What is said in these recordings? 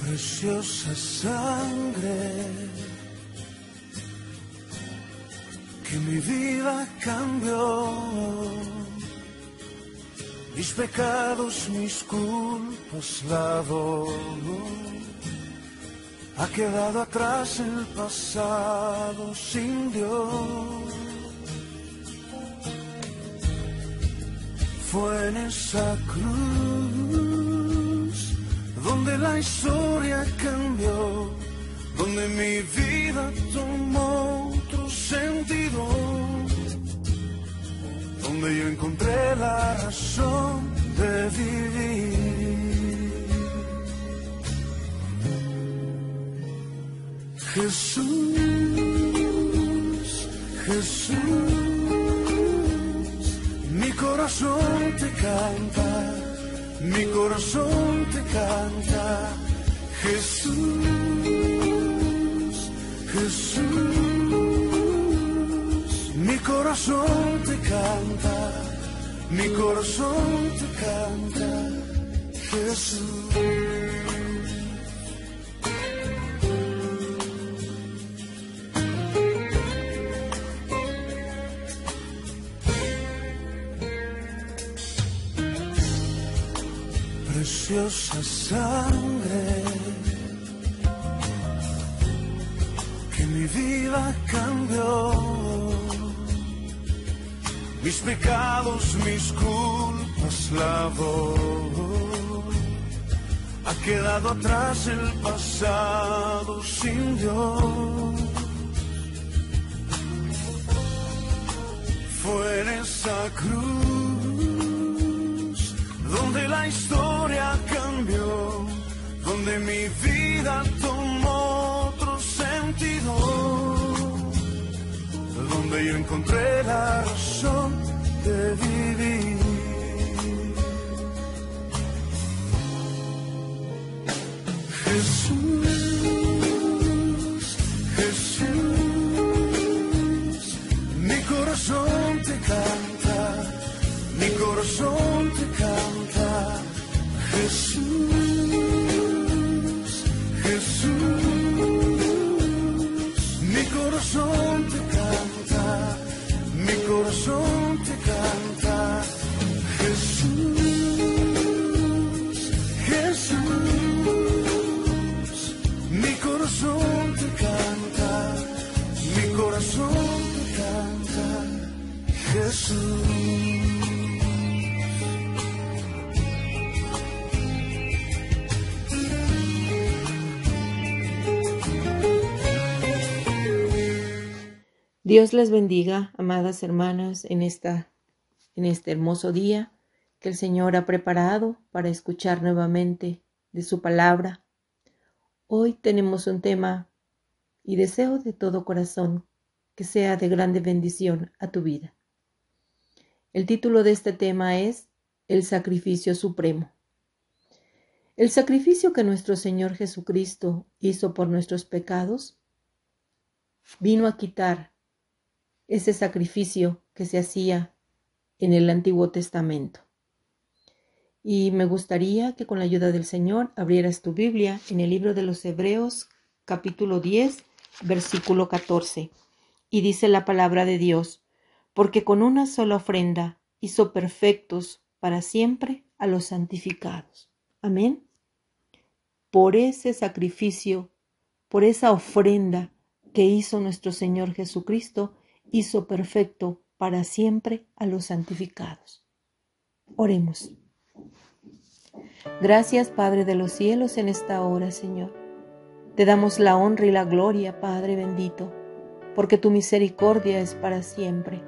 Preciosa sangre que mi vida cambió, mis pecados, mis culpas lavó, ha quedado atrás el pasado sin Dios. Fue en esa cruz donde la historia cambió, donde mi vida tomó otro sentido, donde yo encontré la razón de vivir. Jesús, Jesús, mi corazón te canta. Mi corazón te canta, Jesús, Jesús. Mi corazón te canta, mi corazón te canta, Jesús. Preciosa sangre que mi vida cambió, mis pecados, mis culpas lavó, ha quedado atrás el pasado sin Dios. Fue en esa cruz donde la historia cambió, donde mi vida tomó otro sentido, donde yo encontré la razón de vivir. Jesús, Jesús, mi corazón te canta, mi corazón te canta, Jesús, Jesús, mi corazón te canta, mi corazón te canta, Jesús, Jesús, mi corazón te canta, mi corazón te canta, Jesús. Dios les bendiga, amadas hermanas, en este hermoso día que el Señor ha preparado para escuchar nuevamente de su palabra. Hoy tenemos un tema y deseo de todo corazón que sea de grande bendición a tu vida. El título de este tema es El sacrificio supremo. El sacrificio que nuestro Señor Jesucristo hizo por nuestros pecados vino a quitar ese sacrificio que se hacía en el Antiguo Testamento. Y me gustaría que con la ayuda del Señor abrieras tu Biblia en el libro de los Hebreos, capítulo 10, versículo 14. Y dice la palabra de Dios: porque con una sola ofrenda hizo perfectos para siempre a los santificados. Amén. Por ese sacrificio, por esa ofrenda que hizo nuestro Señor Jesucristo, hizo perfecto para siempre a los santificados. Oremos. Gracias, Padre de los cielos, en esta hora, Señor. Te damos la honra y la gloria, Padre bendito, porque tu misericordia es para siempre,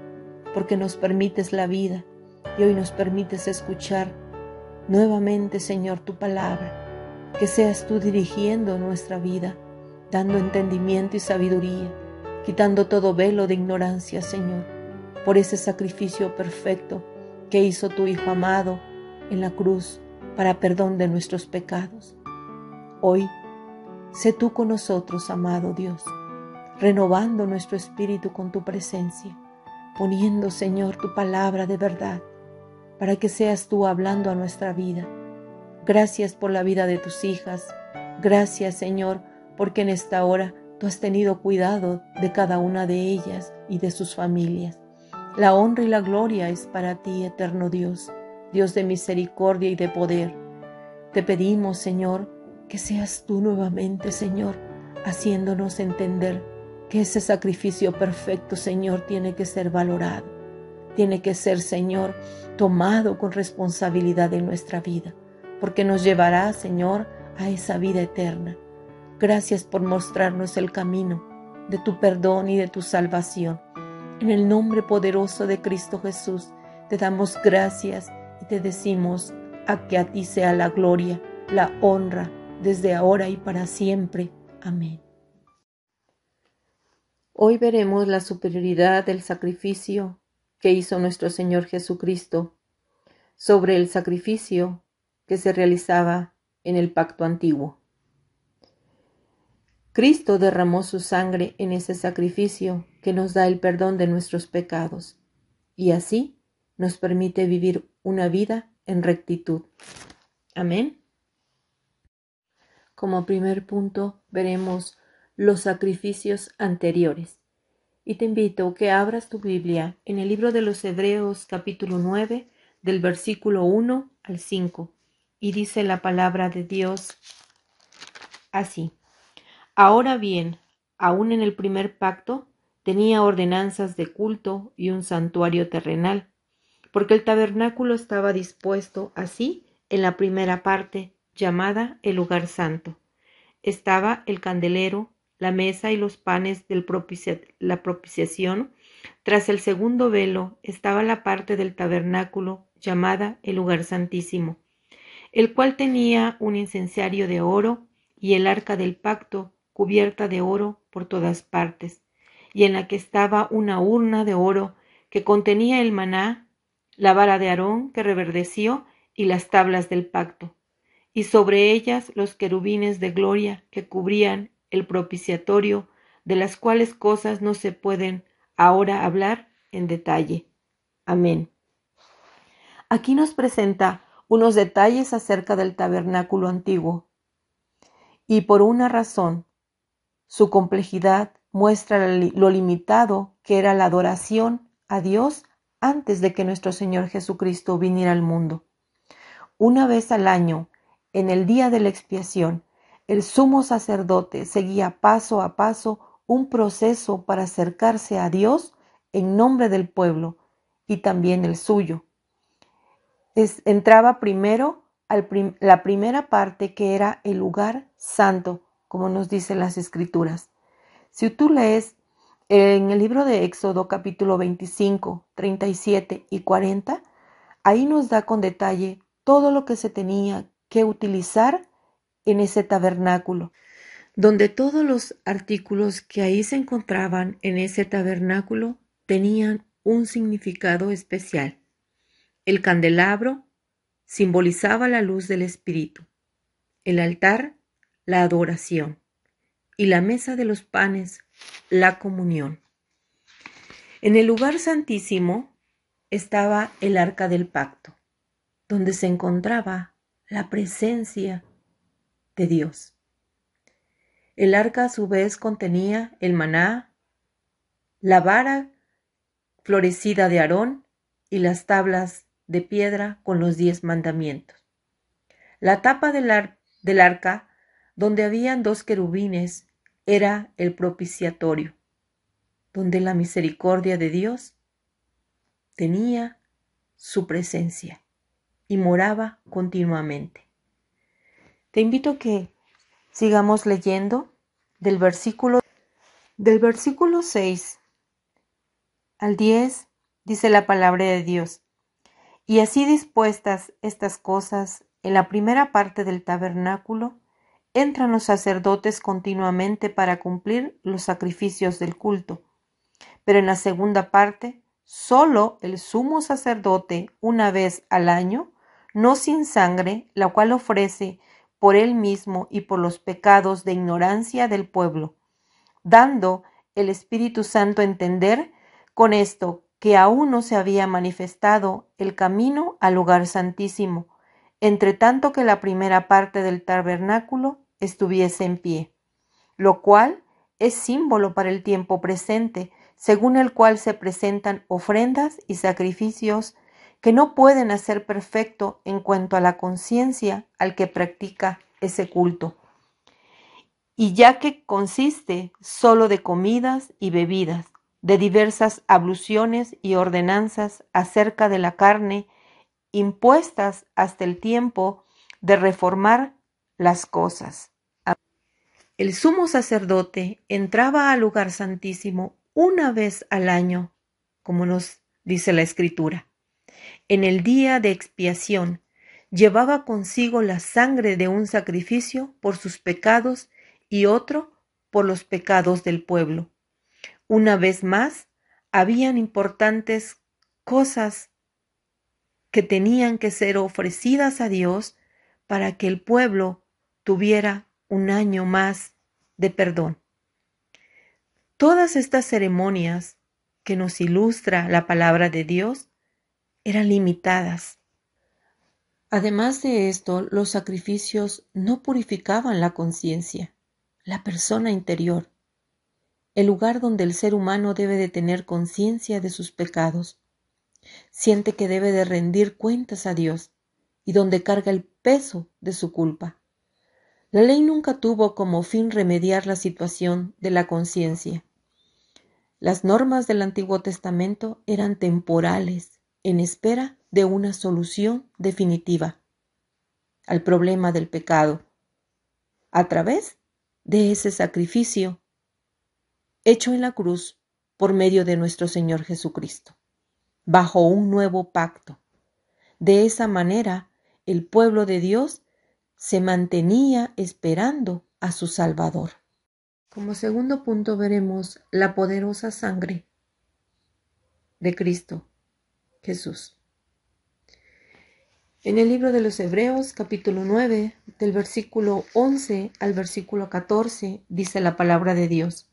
porque nos permites la vida y hoy nos permites escuchar nuevamente, Señor, tu palabra. Que seas tú dirigiendo nuestra vida, dando entendimiento y sabiduría, quitando todo velo de ignorancia, Señor, por ese sacrificio perfecto que hizo tu Hijo amado en la cruz para perdón de nuestros pecados. Hoy, sé tú con nosotros, amado Dios, renovando nuestro espíritu con tu presencia, poniendo, Señor, tu palabra de verdad, para que seas tú hablando a nuestra vida. Gracias por la vida de tus hijas. Gracias, Señor, porque en esta hora tú has tenido cuidado de cada una de ellas y de sus familias. La honra y la gloria es para ti, eterno Dios, Dios de misericordia y de poder. Te pedimos, Señor, que seas tú nuevamente, Señor, haciéndonos entender que ese sacrificio perfecto, Señor, tiene que ser valorado. Tiene que ser, Señor, tomado con responsabilidad en nuestra vida, porque nos llevará, Señor, a esa vida eterna. Gracias por mostrarnos el camino de tu perdón y de tu salvación. En el nombre poderoso de Cristo Jesús, te damos gracias y te decimos que a ti sea la gloria, la honra, desde ahora y para siempre. Amén. Hoy veremos la superioridad del sacrificio que hizo nuestro Señor Jesucristo sobre el sacrificio que se realizaba en el pacto antiguo. Cristo derramó su sangre en ese sacrificio que nos da el perdón de nuestros pecados y así nos permite vivir una vida en rectitud. Amén. Como primer punto veremos los sacrificios anteriores. Y te invito a que abras tu Biblia en el libro de los Hebreos capítulo 9 del versículo 1 al 5 y dice la palabra de Dios así. Ahora bien, aún en el primer pacto tenía ordenanzas de culto y un santuario terrenal, porque el tabernáculo estaba dispuesto así en la primera parte llamada el lugar santo. Estaba el candelero, la mesa y los panes de la propiciación. Tras el segundo velo estaba la parte del tabernáculo llamada el lugar santísimo, el cual tenía un incensario de oro y el arca del pacto cubierta de oro por todas partes, y en la que estaba una urna de oro que contenía el maná, la vara de Aarón que reverdeció y las tablas del pacto, y sobre ellas los querubines de gloria que cubrían el propiciatorio, de las cuales cosas no se pueden ahora hablar en detalle. Amén. Aquí nos presenta unos detalles acerca del tabernáculo antiguo, y por una razón, su complejidad muestra lo limitado que era la adoración a Dios antes de que nuestro Señor Jesucristo viniera al mundo. Una vez al año, en el día de la expiación, el sumo sacerdote seguía paso a paso un proceso para acercarse a Dios en nombre del pueblo y también el suyo. Entraba primero la primera parte, que era el lugar santo, como nos dicen las Escrituras. Si tú lees en el libro de Éxodo capítulo 25, 37 y 40, ahí nos da con detalle todo lo que se tenía que utilizar en ese tabernáculo, donde todos los artículos que ahí se encontraban en ese tabernáculo tenían un significado especial. El candelabro simbolizaba la luz del Espíritu, el altar, la adoración, y la mesa de los panes, la comunión. En el lugar santísimo estaba el arca del pacto, donde se encontraba la presencia de Dios. El arca a su vez contenía el maná, la vara florecida de Aarón y las tablas de piedra con los 10 mandamientos. La tapa del arca, donde habían 2 querubines, era el propiciatorio, donde la misericordia de Dios tenía su presencia y moraba continuamente. Te invito a que sigamos leyendo del versículo 6 al 10, dice la palabra de Dios. Y así dispuestas estas cosas en la primera parte del tabernáculo, entran los sacerdotes continuamente para cumplir los sacrificios del culto. Pero en la segunda parte, solo el sumo sacerdote una vez al año, no sin sangre, la cual ofrece por él mismo y por los pecados de ignorancia del pueblo, dando el Espíritu Santo a entender con esto que aún no se había manifestado el camino al lugar santísimo, entre tanto que la primera parte del tabernáculo estuviese en pie, lo cual es símbolo para el tiempo presente, según el cual se presentan ofrendas y sacrificios que no pueden hacer perfecto en cuanto a la conciencia al que practica ese culto. Y ya que consiste solo de comidas y bebidas, de diversas abluciones y ordenanzas acerca de la carne, impuestas hasta el tiempo de reformar las cosas. El sumo sacerdote entraba al lugar santísimo una vez al año, como nos dice la Escritura. En el día de expiación llevaba consigo la sangre de un sacrificio por sus pecados y otro por los pecados del pueblo. Una vez más, habían importantes cosas que tenían que ser ofrecidas a Dios para que el pueblo tuviera un año más de perdón. Todas estas ceremonias que nos ilustra la palabra de Dios eran limitadas. Además de esto, los sacrificios no purificaban la conciencia, la persona interior, el lugar donde el ser humano debe de tener conciencia de sus pecados. Siente que debe de rendir cuentas a Dios y donde carga el peso de su culpa. La ley nunca tuvo como fin remediar la situación de la conciencia. Las normas del Antiguo Testamento eran temporales, en espera de una solución definitiva al problema del pecado, a través de ese sacrificio hecho en la cruz por medio de nuestro Señor Jesucristo, bajo un nuevo pacto. De esa manera, el pueblo de Dios se mantenía esperando a su Salvador. Como segundo punto veremos la poderosa sangre de Cristo Jesús. En el libro de los Hebreos, capítulo 9, del versículo 11 al versículo 14, dice la palabra de Dios: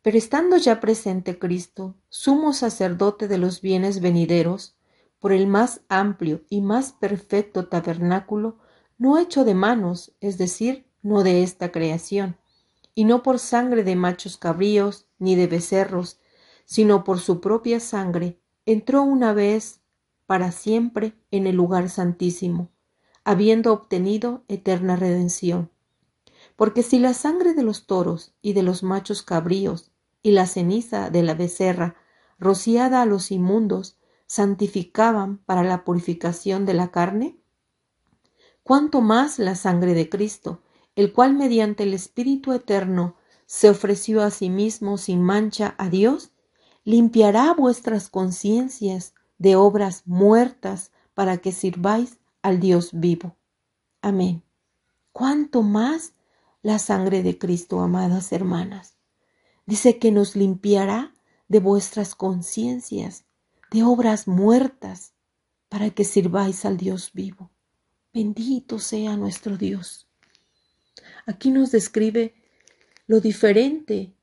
Pero estando ya presente Cristo, sumo sacerdote de los bienes venideros, por el más amplio y más perfecto tabernáculo, no hecho de manos, es decir, no de esta creación, y no por sangre de machos cabríos ni de becerros, sino por su propia sangre, entró una vez para siempre en el lugar santísimo, habiendo obtenido eterna redención. Porque si la sangre de los toros y de los machos cabríos y la ceniza de la becerra, rociada a los inmundos, santificaban para la purificación de la carne, cuánto más la sangre de Cristo, el cual mediante el Espíritu Eterno se ofreció a sí mismo sin mancha a Dios, limpiará vuestras conciencias de obras muertas para que sirváis al Dios vivo. Amén. ¿Cuánto más la sangre de Cristo, amadas hermanas? Dice que nos limpiará de vuestras conciencias, de obras muertas, para que sirváis al Dios vivo. Bendito sea nuestro Dios. Aquí nos describe lo diferente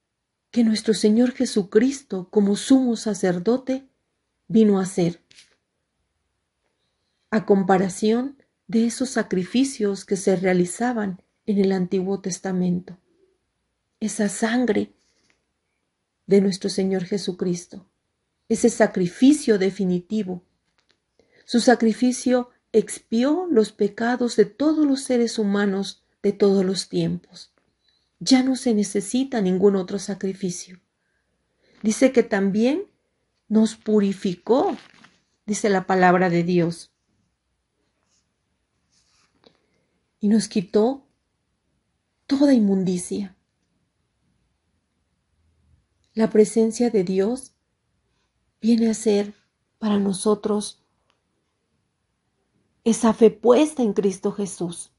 que nuestro Señor Jesucristo, como sumo sacerdote, vino a hacer, a comparación de esos sacrificios que se realizaban en el Antiguo Testamento. Esa sangre de nuestro Señor Jesucristo, ese sacrificio definitivo. Su sacrificio expió los pecados de todos los seres humanos de todos los tiempos. Ya no se necesita ningún otro sacrificio. Dice que también nos purificó, dice la palabra de Dios, y nos quitó toda inmundicia. La presencia de Dios viene a ser para nosotros esa fe puesta en Cristo Jesús.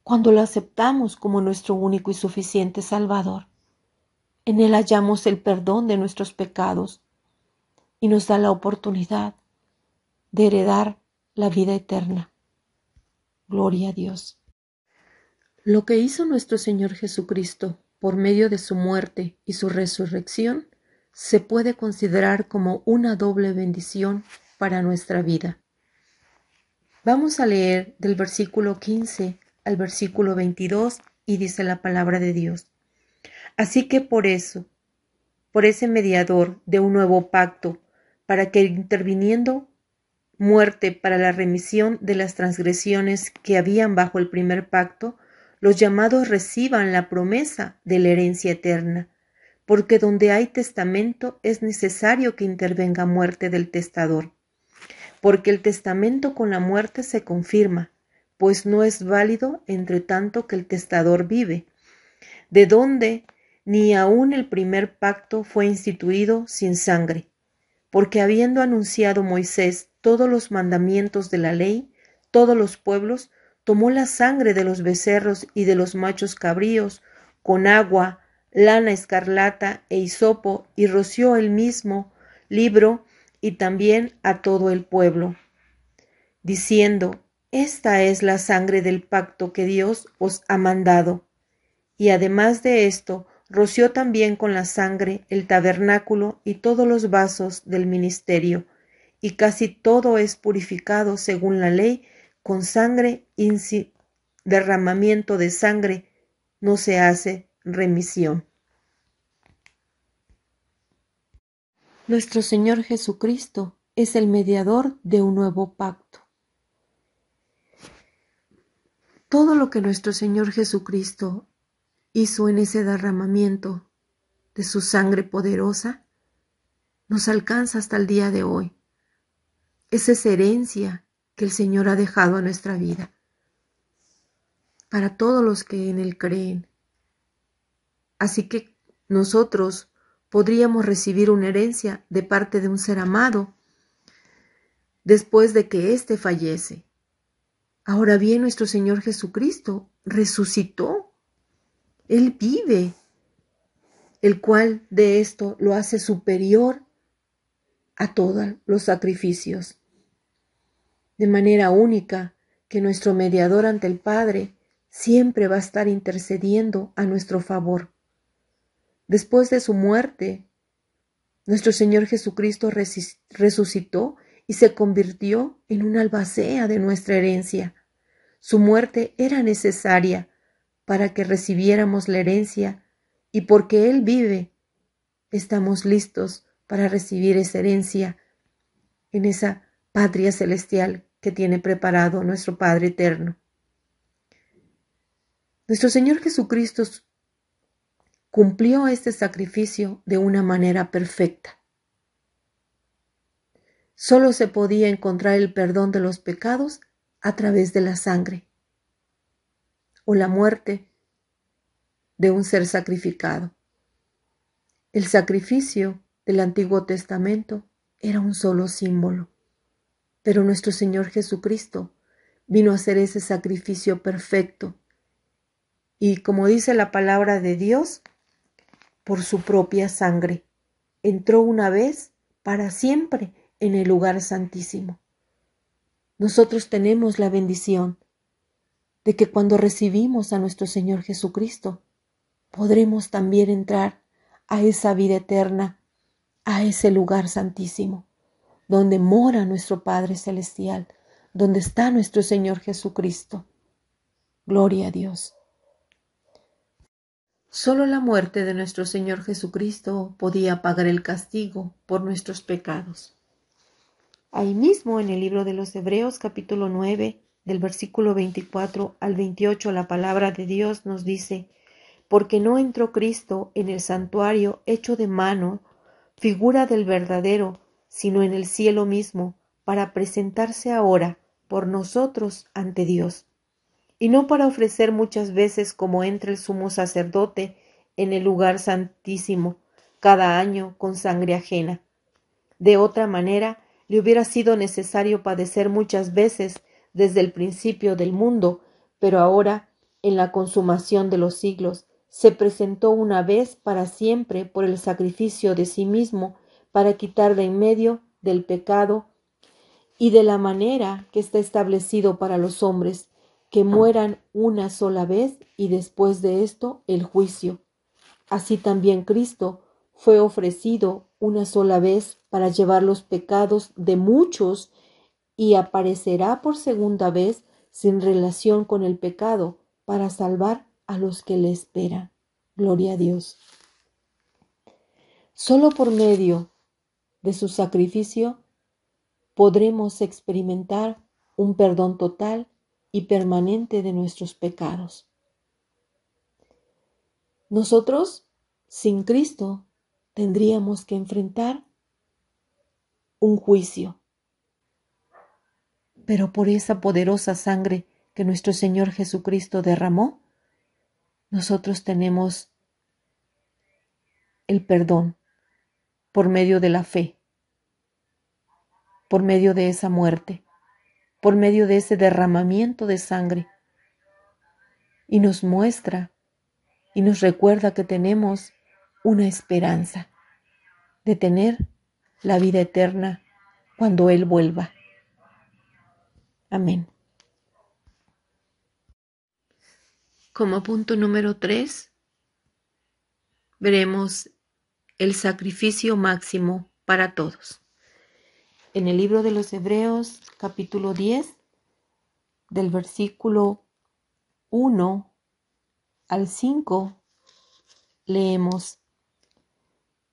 cuando lo aceptamos como nuestro único y suficiente Salvador. En Él hallamos el perdón de nuestros pecados y nos da la oportunidad de heredar la vida eterna. Gloria a Dios. Lo que hizo nuestro Señor Jesucristo por medio de su muerte y su resurrección se puede considerar como una doble bendición para nuestra vida. Vamos a leer del versículo 15 al versículo 22 y dice la palabra de Dios. Así que por ese mediador de un nuevo pacto, para que interviniendo muerte para la remisión de las transgresiones que habían bajo el primer pacto, los llamados reciban la promesa de la herencia eterna, porque donde hay testamento es necesario que intervenga muerte del testador, porque el testamento con la muerte se confirma, pues no es válido entre tanto que el testador vive, de donde ni aun el primer pacto fue instituido sin sangre, porque habiendo anunciado Moisés todos los mandamientos de la ley, todos los pueblos tomó la sangre de los becerros y de los machos cabríos con agua, lana escarlata e hisopo y roció el mismo libro y también a todo el pueblo, diciendo: Esta es la sangre del pacto que Dios os ha mandado. Y además de esto, roció también con la sangre el tabernáculo y todos los vasos del ministerio, y casi todo es purificado según la ley, con sangre y sin derramamiento de sangre no se hace remisión. Nuestro Señor Jesucristo es el mediador de un nuevo pacto. Todo lo que nuestro Señor Jesucristo hizo en ese derramamiento de su sangre poderosa nos alcanza hasta el día de hoy. Esa es herencia que el Señor ha dejado a nuestra vida para todos los que en Él creen. Así que nosotros podríamos recibir una herencia de parte de un ser amado después de que éste fallece. Ahora bien, nuestro Señor Jesucristo resucitó. Él vive, el cual de esto lo hace superior a todos los sacrificios. De manera única que nuestro mediador ante el Padre siempre va a estar intercediendo a nuestro favor. Después de su muerte, nuestro Señor Jesucristo resucitó y se convirtió en una albacea de nuestra herencia. Su muerte era necesaria para que recibiéramos la herencia, y porque Él vive, estamos listos para recibir esa herencia en esa patria celestial que tiene preparado nuestro Padre eterno. Nuestro Señor Jesucristo cumplió este sacrificio de una manera perfecta. Solo se podía encontrar el perdón de los pecados a través de la sangre o la muerte de un ser sacrificado. El sacrificio del Antiguo Testamento era un solo símbolo, pero nuestro Señor Jesucristo vino a hacer ese sacrificio perfecto y, como dice la palabra de Dios, por su propia sangre entró una vez para siempre en el lugar santísimo. Nosotros tenemos la bendición de que cuando recibimos a nuestro Señor Jesucristo, podremos también entrar a esa vida eterna, a ese lugar santísimo, donde mora nuestro Padre Celestial, donde está nuestro Señor Jesucristo. Gloria a Dios. Solo la muerte de nuestro Señor Jesucristo podía pagar el castigo por nuestros pecados. Ahí mismo en el libro de los Hebreos, capítulo 9, del versículo 24 al 28, la palabra de Dios nos dice: porque no entró Cristo en el santuario hecho de mano, figura del verdadero, sino en el cielo mismo, para presentarse ahora por nosotros ante Dios, y no para ofrecer muchas veces como entra el sumo sacerdote en el lugar santísimo, cada año con sangre ajena. De otra manera, le hubiera sido necesario padecer muchas veces desde el principio del mundo, pero ahora en la consumación de los siglos, se presentó una vez para siempre por el sacrificio de sí mismo para quitar de en medio del pecado y de la manera que está establecido para los hombres, que mueran una sola vez y después de esto el juicio. Así también Cristo fue ofrecido una sola vez para llevar los pecados de muchos y aparecerá por segunda vez sin relación con el pecado para salvar a los que le esperan. Gloria a Dios. Solo por medio de su sacrificio podremos experimentar un perdón total y permanente de nuestros pecados. Nosotros, sin Cristo, tendríamos que enfrentar un juicio. Pero por esa poderosa sangre que nuestro Señor Jesucristo derramó, nosotros tenemos el perdón por medio de la fe, por medio de esa muerte, por medio de ese derramamiento de sangre. Y nos muestra y nos recuerda que tenemos una esperanza de tener la vida eterna cuando Él vuelva. Amén. Como punto número 3, veremos el sacrificio máximo para todos. En el libro de los Hebreos, capítulo 10, del versículo 1 al 5, leemos: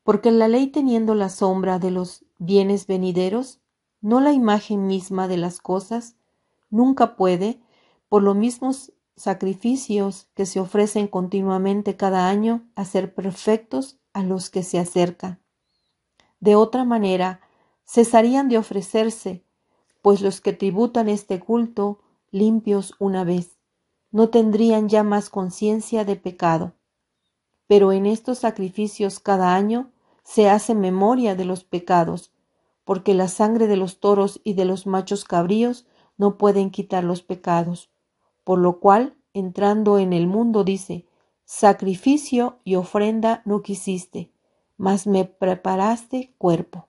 Porque la ley, teniendo la sombra de los bienes venideros, no la imagen misma de las cosas, nunca puede, por los mismos sacrificios que se ofrecen continuamente cada año, hacer perfectos a los que se acercan. De otra manera, cesarían de ofrecerse, pues los que tributan este culto, limpios una vez, no tendrían ya más conciencia de pecado. Pero en estos sacrificios cada año se hace memoria de los pecados, porque la sangre de los toros y de los machos cabríos no pueden quitar los pecados. Por lo cual, entrando en el mundo, dice: sacrificio y ofrenda no quisiste, mas me preparaste cuerpo.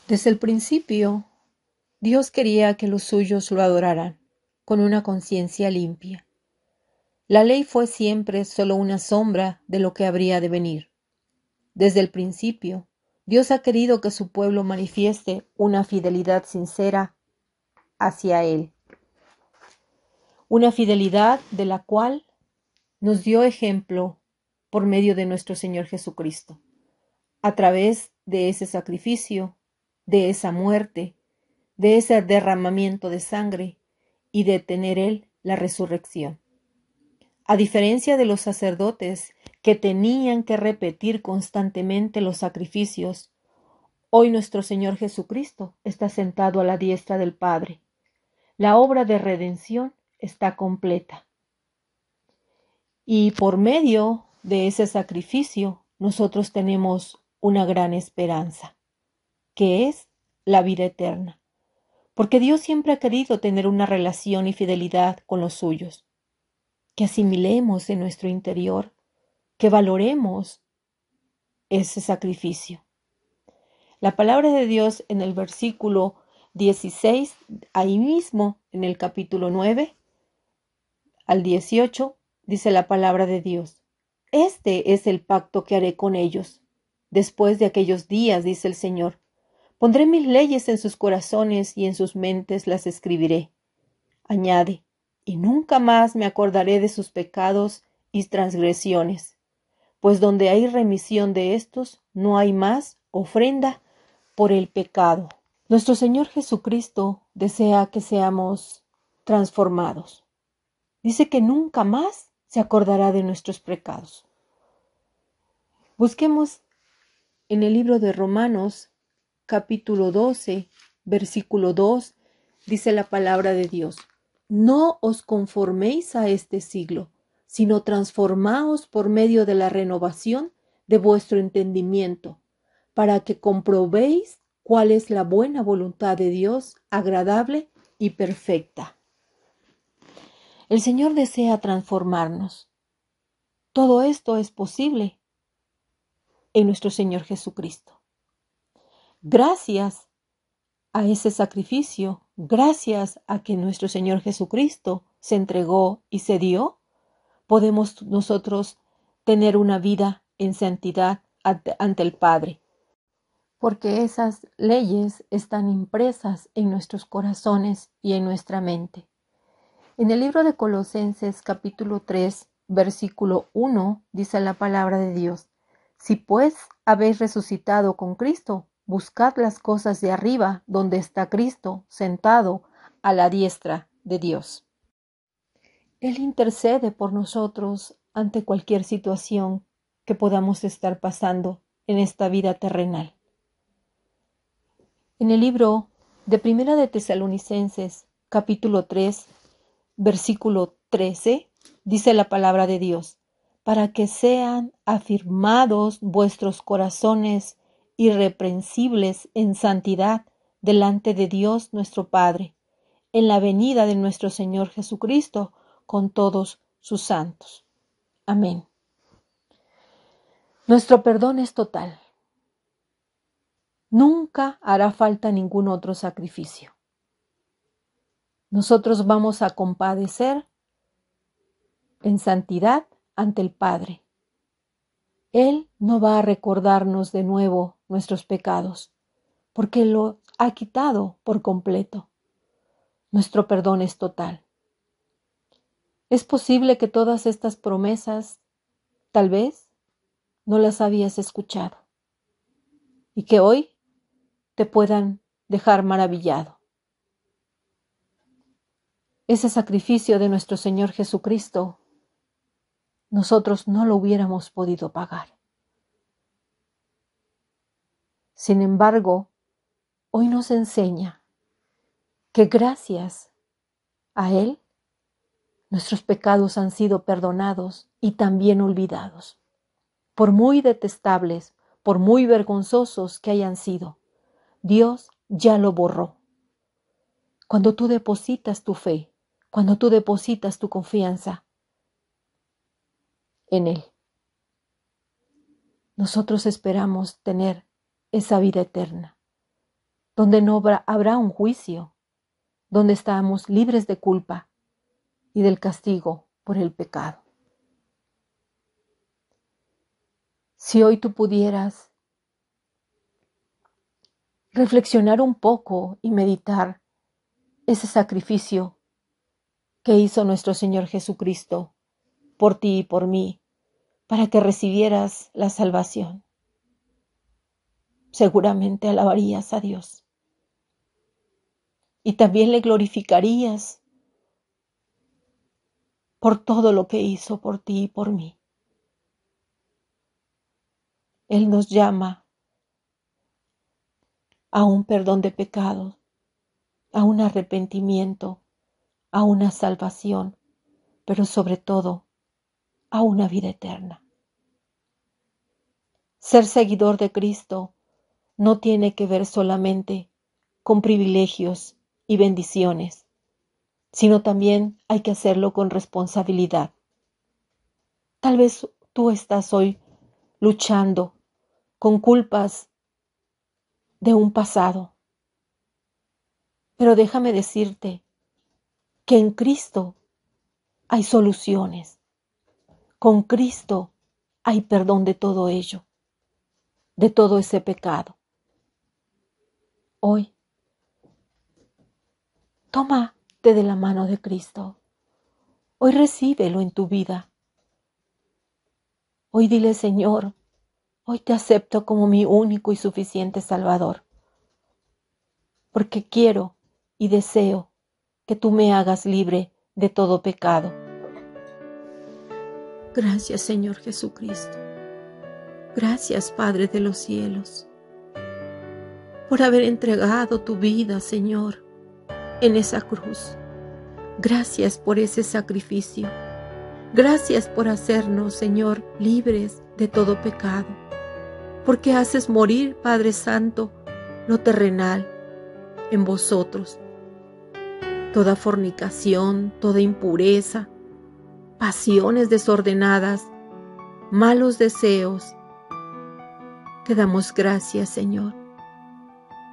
Desde el principio, Dios quería que los suyos lo adoraran con una conciencia limpia. La ley fue siempre solo una sombra de lo que habría de venir. Desde el principio, Dios ha querido que su pueblo manifieste una fidelidad sincera hacia Él. Una fidelidad de la cual nos dio ejemplo por medio de nuestro Señor Jesucristo, a través de ese sacrificio, de esa muerte, de ese derramamiento de sangre y de tener Él la resurrección. A diferencia de los sacerdotes que tenían que repetir constantemente los sacrificios, hoy nuestro Señor Jesucristo está sentado a la diestra del Padre. La obra de redención está completa. Y por medio de ese sacrificio, nosotros tenemos una gran esperanza, que es la vida eterna. Porque Dios siempre ha querido tener una relación y fidelidad con los suyos. Que asimilemos en nuestro interior, que valoremos ese sacrificio. La palabra de Dios en el versículo 16, ahí mismo en el capítulo 9 al 18, dice la palabra de Dios: Este es el pacto que haré con ellos. Después de aquellos días, dice el Señor, pondré mis leyes en sus corazones y en sus mentes las escribiré. Añade: y nunca más me acordaré de sus pecados y transgresiones, pues donde hay remisión de estos, no hay más ofrenda por el pecado. Nuestro Señor Jesucristo desea que seamos transformados. Dice que nunca más se acordará de nuestros pecados. Busquemos en el libro de Romanos, capítulo 12, versículo 2, dice la palabra de Dios: No os conforméis a este siglo, sino transformaos por medio de la renovación de vuestro entendimiento, para que comprobéis cuál es la buena voluntad de Dios, agradable y perfecta. El Señor desea transformarnos. Todo esto es posible en nuestro Señor Jesucristo. Gracias a ese sacrificio, gracias a que nuestro Señor Jesucristo se entregó y se dio, podemos nosotros tener una vida en santidad ante el Padre, porque esas leyes están impresas en nuestros corazones y en nuestra mente. En el libro de Colosenses capítulo 3, versículo 1, dice la palabra de Dios: Si pues habéis resucitado con Cristo, buscad las cosas de arriba, donde está Cristo, sentado a la diestra de Dios. Él intercede por nosotros ante cualquier situación que podamos estar pasando en esta vida terrenal. En el libro de Primera de Tesalonicenses, capítulo 3, versículo 13, dice la palabra de Dios: para que sean afirmados vuestros corazones irreprensibles en santidad delante de Dios nuestro Padre, en la venida de nuestro Señor Jesucristo con todos sus santos. Amén. Nuestro perdón es total. Nunca hará falta ningún otro sacrificio. Nosotros vamos a compadecer en santidad ante el Padre. Él no va a recordarnos de nuevo nuestros pecados, porque lo ha quitado por completo. Nuestro perdón es total. Es posible que todas estas promesas, tal vez, no las habías escuchado, y que hoy te puedan dejar maravillado. Ese sacrificio de nuestro Señor Jesucristo, nosotros no lo hubiéramos podido pagar. Sin embargo, hoy nos enseña que gracias a Él, nuestros pecados han sido perdonados y también olvidados. Por muy detestables, por muy vergonzosos que hayan sido, Dios ya lo borró. Cuando tú depositas tu fe, cuando tú depositas tu confianza en Él, nosotros esperamos tener esa vida eterna, donde no habrá un juicio, donde estamos libres de culpa y del castigo por el pecado. Si hoy tú pudieras reflexionar un poco y meditar ese sacrificio que hizo nuestro Señor Jesucristo por ti y por mí, para que recibieras la salvación, seguramente alabarías a Dios. Y también le glorificarías por todo lo que hizo por ti y por mí. Él nos llama a un perdón de pecados, a un arrepentimiento, a una salvación, pero sobre todo a una vida eterna. Ser seguidor de Cristo no tiene que ver solamente con privilegios y bendiciones, sino también hay que hacerlo con responsabilidad. Tal vez tú estás hoy luchando con culpas de un pasado, pero déjame decirte que en Cristo hay soluciones. Con Cristo hay perdón de todo ello, de todo ese pecado. Hoy, tómate de la mano de Cristo. Hoy recíbelo en tu vida. Hoy dile: Señor, hoy te acepto como mi único y suficiente Salvador, porque quiero y deseo que tú me hagas libre de todo pecado. Gracias, Señor Jesucristo. Gracias, Padre de los cielos, por haber entregado tu vida, Señor, en esa cruz. Gracias por ese sacrificio. Gracias por hacernos, Señor, libres de todo pecado, porque haces morir, Padre Santo, lo terrenal en vosotros, toda fornicación, toda impureza, pasiones desordenadas, malos deseos. Te damos gracias, Señor,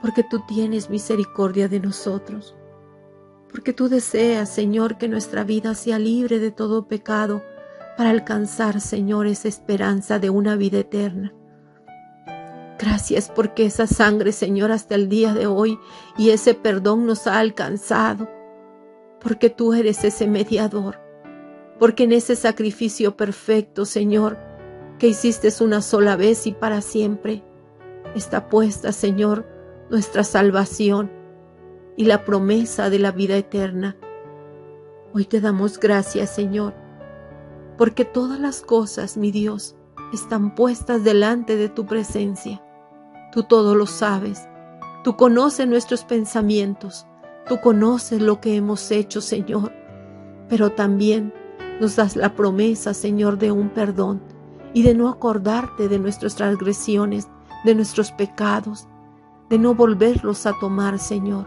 porque tú tienes misericordia de nosotros, porque tú deseas, Señor, que nuestra vida sea libre de todo pecado para alcanzar, Señor, esa esperanza de una vida eterna. Gracias porque esa sangre, Señor, hasta el día de hoy y ese perdón nos ha alcanzado, porque tú eres ese mediador, porque en ese sacrificio perfecto, Señor, que hiciste una sola vez y para siempre, está puesta, Señor, nuestra salvación y la promesa de la vida eterna. Hoy te damos gracias, Señor, porque todas las cosas, mi Dios, están puestas delante de tu presencia. Tú todo lo sabes, tú conoces nuestros pensamientos, tú conoces lo que hemos hecho, Señor, pero también nos das la promesa, Señor, de un perdón y de no acordarte de nuestras transgresiones, de nuestros pecados, de no volverlos a tomar, Señor.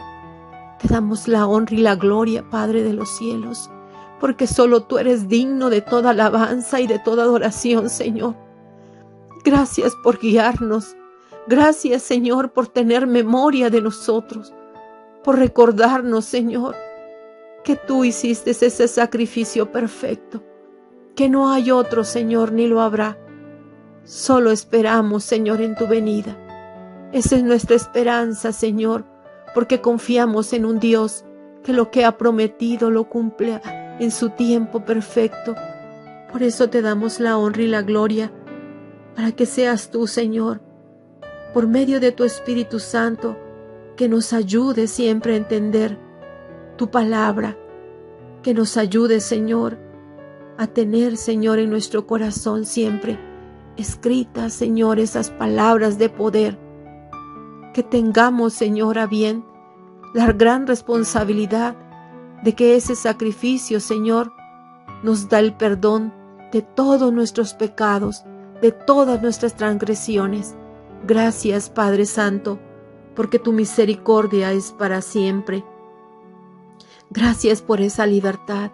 Te damos la honra y la gloria, Padre de los cielos, porque solo tú eres digno de toda alabanza y de toda adoración, Señor. Gracias por guiarnos. Gracias, Señor, por tener memoria de nosotros, por recordarnos, Señor, que tú hiciste ese sacrificio perfecto, que no hay otro, Señor, ni lo habrá. Solo esperamos, Señor, en tu venida. Esa es nuestra esperanza, Señor, porque confiamos en un Dios que lo que ha prometido lo cumple en su tiempo perfecto. Por eso te damos la honra y la gloria, para que seas tú, Señor, por medio de tu Espíritu Santo, que nos ayude siempre a entender tu palabra, que nos ayude, Señor, a tener, Señor, en nuestro corazón siempre escritas, Señor, esas palabras de poder, que tengamos, Señor, a bien la gran responsabilidad de que ese sacrificio, Señor, nos da el perdón de todos nuestros pecados, de todas nuestras transgresiones. Gracias, Padre Santo, porque tu misericordia es para siempre. Gracias por esa libertad.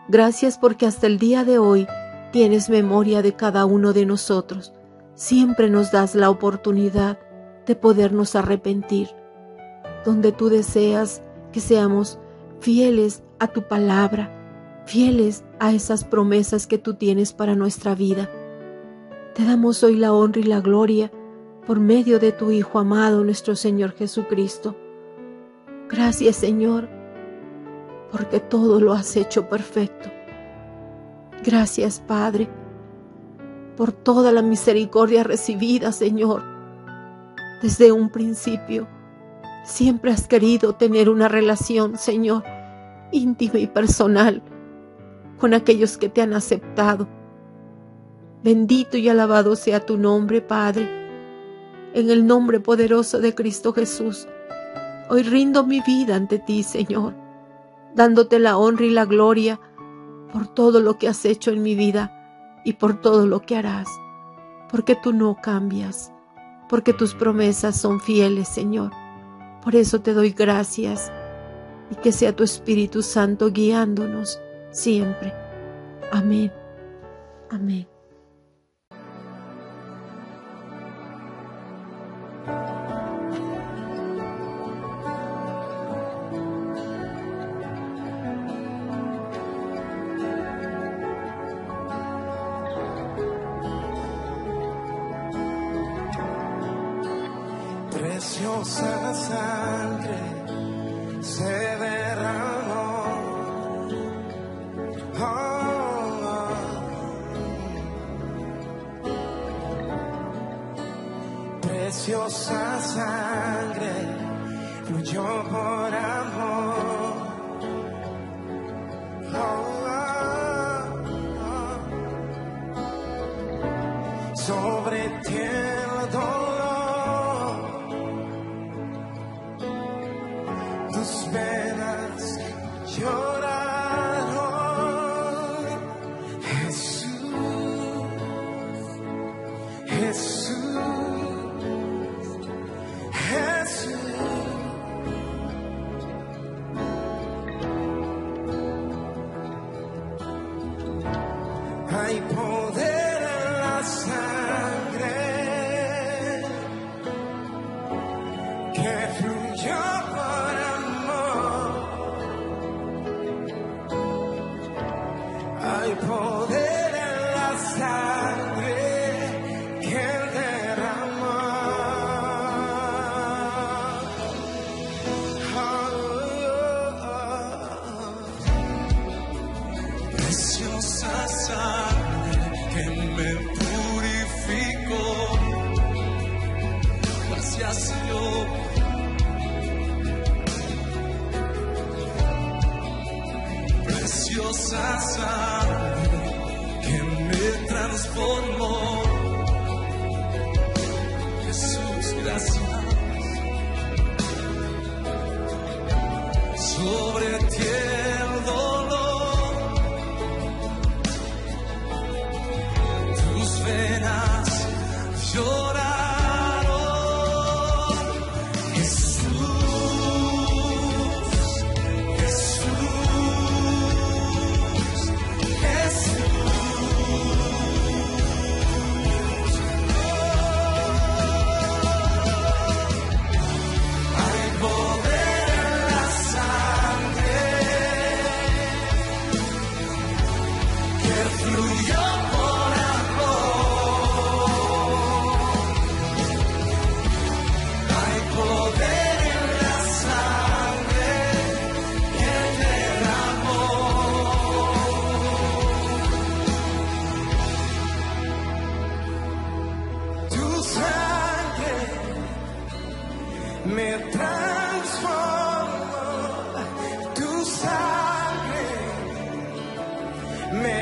Gracias porque hasta el día de hoy tienes memoria de cada uno de nosotros. Siempre nos das la oportunidad de podernos arrepentir, donde tú deseas que seamos fieles a tu palabra, fieles a esas promesas que tú tienes para nuestra vida. Te damos hoy la honra y la gloria por medio de tu Hijo amado, nuestro Señor Jesucristo. Gracias, Señor, porque todo lo has hecho perfecto. Gracias, Padre, por toda la misericordia recibida, Señor. Desde un principio, siempre has querido tener una relación, Señor, íntima y personal con aquellos que te han aceptado. Bendito y alabado sea tu nombre, Padre. En el nombre poderoso de Cristo Jesús, hoy rindo mi vida ante ti, Señor, dándote la honra y la gloria por todo lo que has hecho en mi vida y por todo lo que harás, porque tú no cambias, porque tus promesas son fieles, Señor. Por eso te doy gracias y que sea tu Espíritu Santo guiándonos siempre. Amén. Amén. Preciosa sangre se derramó, preciosa sangre fluyó por amor, sobre ti el dolor, tus venas lloraron, Jesús, Jesús, Jesús. Hay poder en la sangre que fluyó por amor. Hay poder en la sangre que él derramó. Preciosa sangre que me purificó. Gracias, Señor. Preciosa sangre que me transformó. Jesús, gracias. Sobre ti el dolor, tus venas lloraron. Jesús, Jesús, Jesús. Hay poder en la sangre que fluyó por amor. Hay poder en la sangre que derramó. Tu sangre me transformó. Tu sangre me